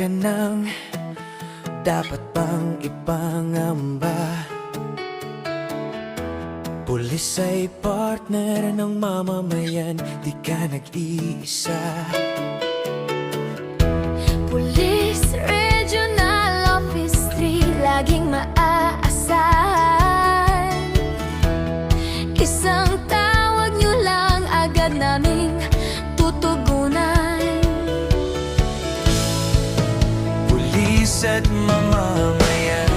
ka nang dapat bang ipangamba? Pulis ay partner ng mamamayan, di ka nag-iisa. Police Regional Office 3, laging maaasahan. Isang tawag nyo lang, agad naming tutugunan. Pulis at mamamayan,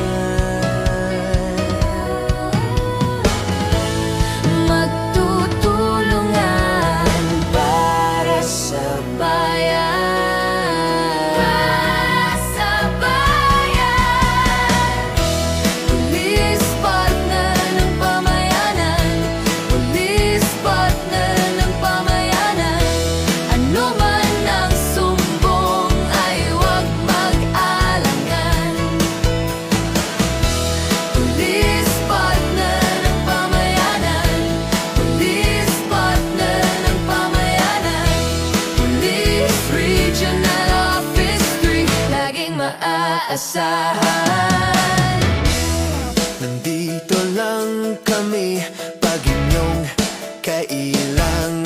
magtutulungan para sa bayan. Para sa bayan. Police partner ng pamayanan. Police partner ng pamayanan. Ano man ang sumbong ay huwag mag-alangan. Police partner ng pamayanan. Police partner ng pamayanan. Police Regional Office 3, laging maaasahan. nandito lang kami pag inyong kailangan.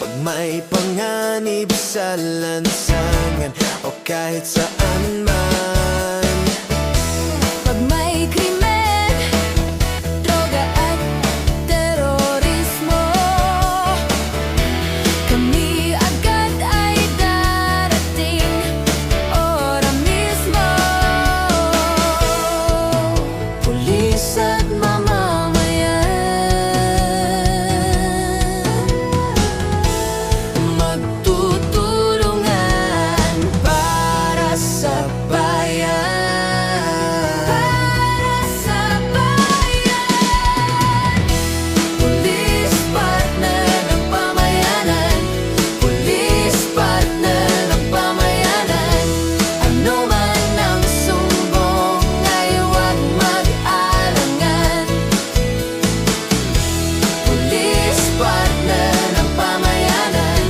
Pag may panganib sa lansangan o kahit saan man. Pag may krimen, droga at terorismo, kami agad ay darating, ora mismo. Pulis at mamamayan, magtutulungan para sa bayan. Para sa bayan. Police partner ng pamayanan. Police partner ng pamayanan. Ano man ang sumbong ay huwag mag-alangan. Police partner ng pamayanan.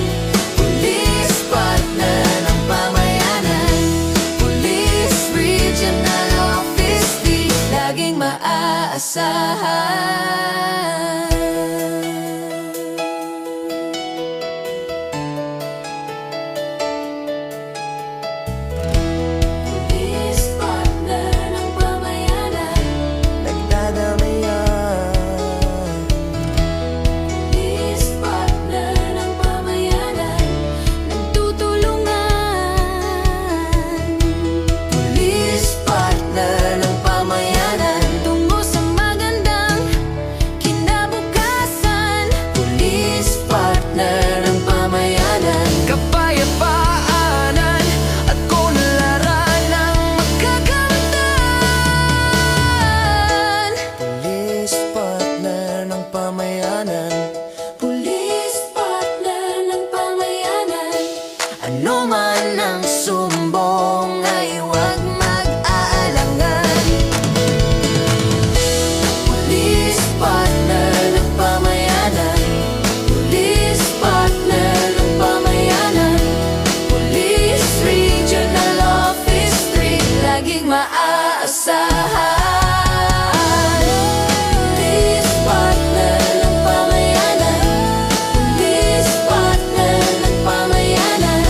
Police partner ng pamayanan. Police Regional Office 3, laging maaasahan. Police partner ng pamayanan. Nagdadamayan, Police partner ng pamayanan, nagtutulungan. Police partner ng pamayanan, tungo sa magandang kinabukasan. Police partner ng pamayanan, kapayapaanan at kunlaran ng magkakamtan. Police partner ng pamayanan. Police partner ng pamayanan. Ano man ang sumbong ay huwag mag-aalangan. Police partner ng pamayanan. Police partner ng pamayanan. Police Regional Office 3, laging maaasahan. Police partner ng pamayanan. Police partner ng pamayanan.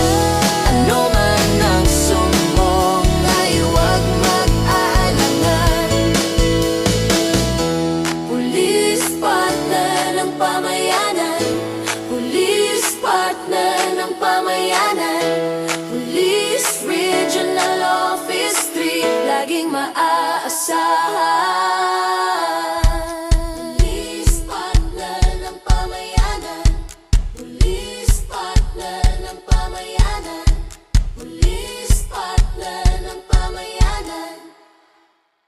Ano man ang sumbong ay huwag mag-aalangan. Police partner ng pamayanan.